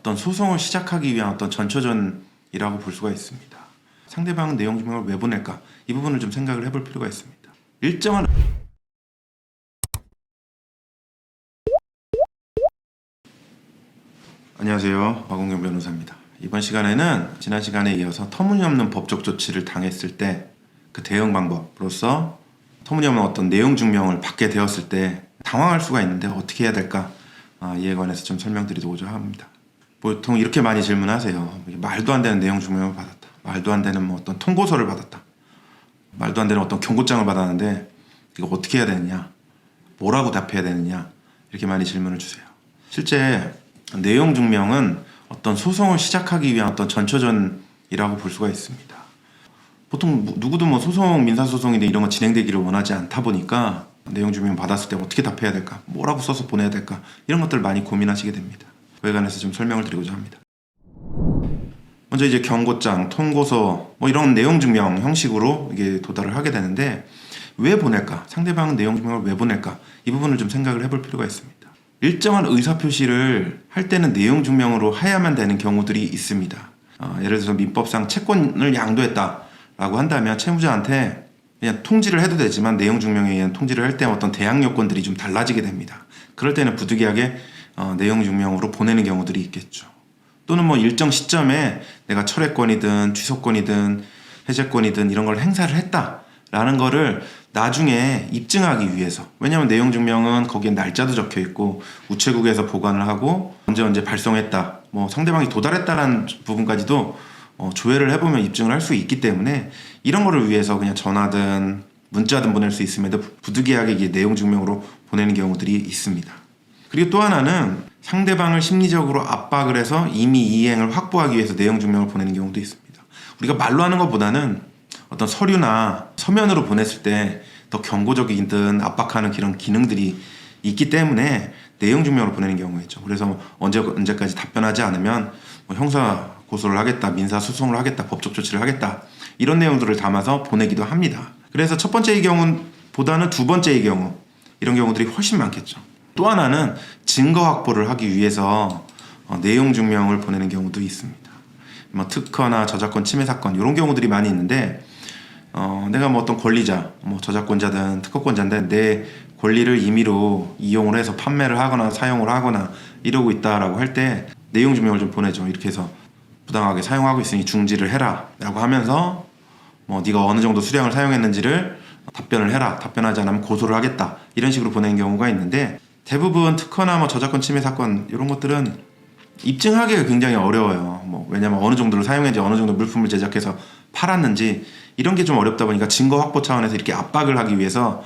어떤 소송을 시작하기 위한 어떤 전초전이라고 볼 수가 있습니다. 상대방은 내용 증명을 왜 보낼까? 이 부분을 좀 생각을 해볼 필요가 있습니다. 일정한 안녕하세요. 박원경 변호사입니다. 이번 시간에는 지난 시간에 이어서 터무니없는 법적 조치를 당했을 때 그 대응 방법으로서 터무니없는 어떤 내용 증명을 받게 되었을 때 당황할 수가 있는데 어떻게 해야 될까? 이에 관해서 좀 설명드리고자 합니다. 보통 이렇게 많이 질문하세요. 말도 안 되는 내용 증명을 받았다. 말도 안 되는 어떤 통고서를 받았다. 말도 안 되는 어떤 경고장을 받았는데 이거 어떻게 해야 되느냐? 뭐라고 답해야 되느냐? 이렇게 많이 질문을 주세요. 실제 내용 증명은 어떤 소송을 시작하기 위한 어떤 전초전이라고 볼 수가 있습니다. 보통 누구도 소송, 민사소송인데 이런 거 진행되기를 원하지 않다 보니까 내용 증명 받았을 때 어떻게 답해야 될까? 뭐라고 써서 보내야 될까? 이런 것들을 많이 고민하시게 됩니다. 그에 관해서 좀 설명을 드리고자 합니다. 먼저 이제 경고장, 통고서 이런 내용 증명 형식으로 이게 도달을 하게 되는데 왜 보낼까? 상대방은 내용 증명을 왜 보낼까? 이 부분을 좀 생각을 해볼 필요가 있습니다. 일정한 의사표시를 할 때는 내용 증명으로 해야만 되는 경우들이 있습니다. 예를 들어서 민법상 채권을 양도했다라고 한다면 채무자한테 그냥 통지를 해도 되지만 내용 증명에 의한 통지를 할 때 어떤 대항 요건들이 좀 달라지게 됩니다. 그럴 때는 부득이하게 내용 증명으로 보내는 경우들이 있겠죠. 또는 일정 시점에 내가 철회권이든 취소권이든 해제권이든 이런 걸 행사를 했다라는 거를 나중에 입증하기 위해서, 왜냐하면 내용 증명은 거기에 날짜도 적혀 있고 우체국에서 보관을 하고 언제 발송했다, 상대방이 도달했다라는 부분까지도 조회를 해보면 입증을 할 수 있기 때문에 이런 거를 위해서 그냥 전화든 문자든 보낼 수 있음에도 부득이하게 이게 내용 증명으로 보내는 경우들이 있습니다. 그리고 또 하나는 상대방을 심리적으로 압박을 해서 임의 이행을 확보하기 위해서 내용 증명을 보내는 경우도 있습니다. 우리가 말로 하는 것보다는 어떤 서류나 서면으로 보냈을 때 더 경고적이든 압박하는 그런 기능들이 있기 때문에 내용 증명으로 보내는 경우가 있죠. 그래서 언제까지 답변하지 않으면 형사 고소를 하겠다, 민사 소송을 하겠다, 법적 조치를 하겠다, 이런 내용들을 담아서 보내기도 합니다. 그래서 첫 번째의 경우보다는 두 번째의 경우, 이런 경우들이 훨씬 많겠죠. 또 하나는 증거 확보를 하기 위해서 내용 증명을 보내는 경우도 있습니다. 특허나 저작권 침해 사건 이런 경우들이 많이 있는데 내가 어떤 권리자, 저작권자든 특허권자인데 내 권리를 임의로 이용을 해서 판매를 하거나 사용을 하거나 이러고 있다라고 할 때 내용 증명을 좀 보내죠. 이렇게 해서 부당하게 사용하고 있으니 중지를 해라 라고 하면서 네가 어느 정도 수량을 사용했는지를 답변을 해라, 답변하지 않으면 고소를 하겠다, 이런 식으로 보내는 경우가 있는데 대부분 특허나 저작권 침해 사건 이런 것들은 입증하기가 굉장히 어려워요. 왜냐면 어느 정도를 사용했는지, 어느 정도 물품을 제작해서 팔았는지 이런 게 좀 어렵다 보니까 증거 확보 차원에서 이렇게 압박을 하기 위해서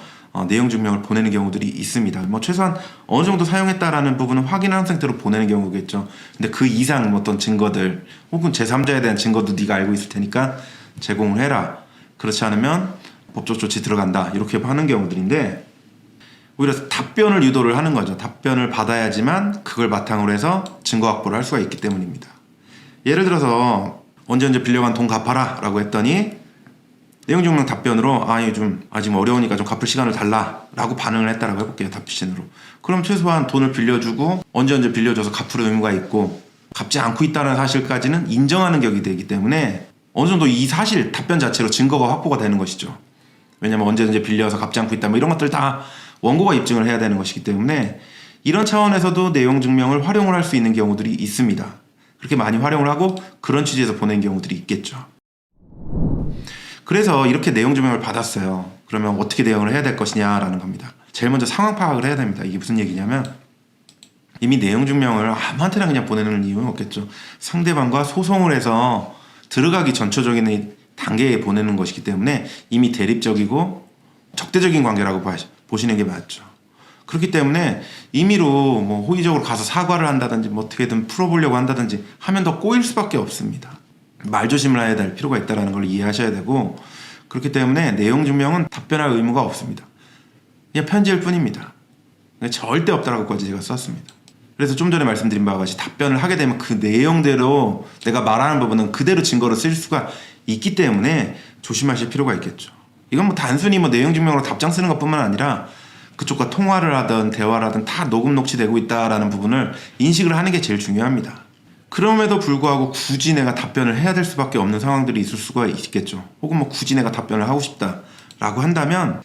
내용 증명을 보내는 경우들이 있습니다. 최소한 어느 정도 사용했다라는 부분은 확인한 상태로 보내는 경우겠죠. 근데 그 이상 어떤 증거들 혹은 제3자에 대한 증거도 네가 알고 있을 테니까 제공을 해라, 그렇지 않으면 법적 조치 들어간다, 이렇게 하는 경우들인데 오히려 답변을 유도를 하는 거죠. 답변을 받아야지만 그걸 바탕으로 해서 증거 확보를 할 수가 있기 때문입니다. 예를 들어서 언제 빌려간 돈 갚아라 라고 했더니 내용 증명 답변으로 요즘 아직 어려우니까 좀 갚을 시간을 달라 라고 반응을 했다라고 해볼게요. 답변으로. 그럼 최소한 돈을 빌려주고 언제 빌려줘서 갚을 의무가 있고 갚지 않고 있다는 사실까지는 인정하는 격이 되기 때문에 어느 정도 이 사실 답변 자체로 증거가 확보가 되는 것이죠. 왜냐면 언제든지 빌려서 갚지 않고 있다 이런 것들 다 원고가 입증을 해야 되는 것이기 때문에 이런 차원에서도 내용 증명을 활용을 할 수 있는 경우들이 있습니다. 그렇게 많이 활용을 하고 그런 취지에서 보낸 경우들이 있겠죠. 그래서 이렇게 내용 증명을 받았어요. 그러면 어떻게 대응을 해야 될 것이냐라는 겁니다. 제일 먼저 상황 파악을 해야 됩니다. 이게 무슨 얘기냐면 이미 내용 증명을 아무한테나 그냥 보내는 이유는 없겠죠. 상대방과 소송을 해서 들어가기 전초적인 단계에 보내는 것이기 때문에 이미 대립적이고 적대적인 관계라고 보시는 게 맞죠. 그렇기 때문에 임의로 호의적으로 가서 사과를 한다든지 어떻게든 풀어보려고 한다든지 하면 더 꼬일 수밖에 없습니다. 말조심을 해야 될 필요가 있다는 걸 이해하셔야 되고, 그렇기 때문에 내용 증명은 답변할 의무가 없습니다. 그냥 편지일 뿐입니다. 절대 없다라고까지 제가 썼습니다. 그래서 좀 전에 말씀드린 바와 같이 답변을 하게 되면 그 내용대로 내가 말하는 부분은 그대로 증거로 쓸 수가 있기 때문에 조심하실 필요가 있겠죠. 이건 단순히 내용 증명으로 답장 쓰는 것뿐만 아니라 그쪽과 통화를 하든 대화를 하든 다 녹음 녹취되고 있다라는 부분을 인식을 하는 게 제일 중요합니다. 그럼에도 불구하고 굳이 내가 답변을 해야 될 수밖에 없는 상황들이 있을 수가 있겠죠. 혹은 뭐 굳이 내가 답변을 하고 싶다라고 한다면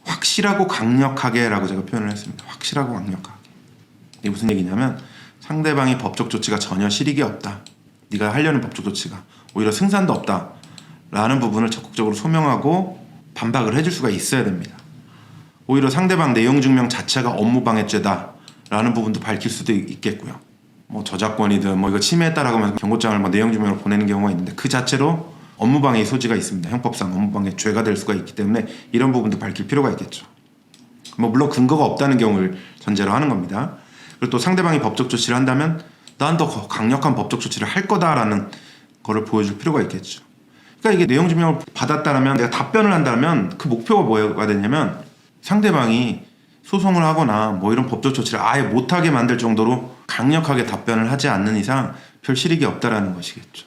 확실하고 강력하게라고 제가 표현을 했습니다. 확실하고 강력하게. 이게 무슨 얘기냐면 상대방이 법적 조치가 전혀 실익이 없다. 네가 하려는 법적 조치가 오히려 승산도 없다. 라는 부분을 적극적으로 소명하고 반박을 해줄 수가 있어야 됩니다. 오히려 상대방 내용 증명 자체가 업무방해죄다. 라는 부분도 밝힐 수도 있겠고요. 뭐 저작권이든 뭐 이거 침해했다라고 하면서 경고장을 뭐 내용 증명으로 보내는 경우가 있는데 그 자체로 업무방해의 소지가 있습니다. 형법상 업무방해 죄가 될 수가 있기 때문에 이런 부분도 밝힐 필요가 있겠죠. 뭐 물론 근거가 없다는 경우를 전제로 하는 겁니다. 그리고 또 상대방이 법적 조치를 한다면 난 더 강력한 법적 조치를 할 거다라는 거를 보여줄 필요가 있겠죠. 그러니까 이게 내용 증명을 받았다면 내가 답변을 한다면 그 목표가 뭐가 되냐면 상대방이 소송을 하거나 뭐 이런 법적 조치를 아예 못하게 만들 정도로 강력하게 답변을 하지 않는 이상 별 실익이 없다라는 것이겠죠.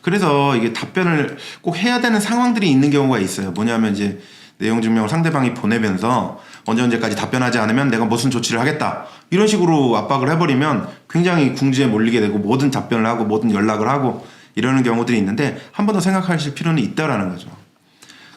그래서 이게 답변을 꼭 해야 되는 상황들이 있는 경우가 있어요. 뭐냐면 이제 내용 증명을 상대방이 보내면서 언제까지 답변하지 않으면 내가 무슨 조치를 하겠다. 이런 식으로 압박을 해버리면 굉장히 궁지에 몰리게 되고 뭐든 답변을 하고 뭐든 연락을 하고 이러는 경우들이 있는데 한 번 더 생각하실 필요는 있다라는 거죠.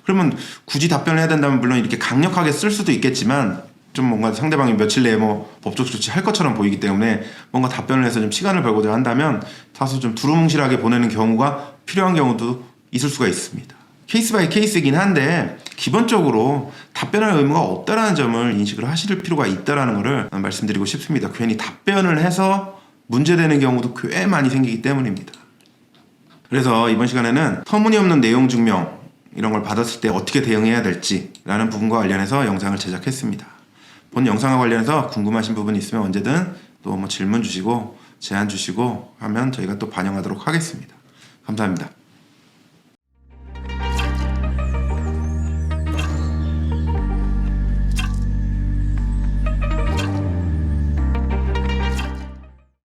그러면 굳이 답변을 해야 된다면 물론 이렇게 강력하게 쓸 수도 있겠지만 좀 뭔가 상대방이 며칠 내에 뭐 법적 조치 할 것처럼 보이기 때문에 뭔가 답변을 해서 좀 시간을 벌고자 한다면 다소 좀 두루뭉실하게 보내는 경우가 필요한 경우도 있을 수가 있습니다. 케이스 바이 케이스이긴 한데 기본적으로 답변할 의무가 없다라는 점을 인식을 하실 필요가 있다라는 것을 말씀드리고 싶습니다. 괜히 답변을 해서 문제되는 경우도 꽤 많이 생기기 때문입니다. 그래서 이번 시간에는 터무니없는 내용 증명 이런 걸 받았을 때 어떻게 대응해야 될지 라는 부분과 관련해서 영상을 제작했습니다. 본 영상과 관련해서 궁금하신 부분이 있으면 언제든 또 뭐 질문 주시고 제안 주시고 하면 저희가 또 반영하도록 하겠습니다. 감사합니다.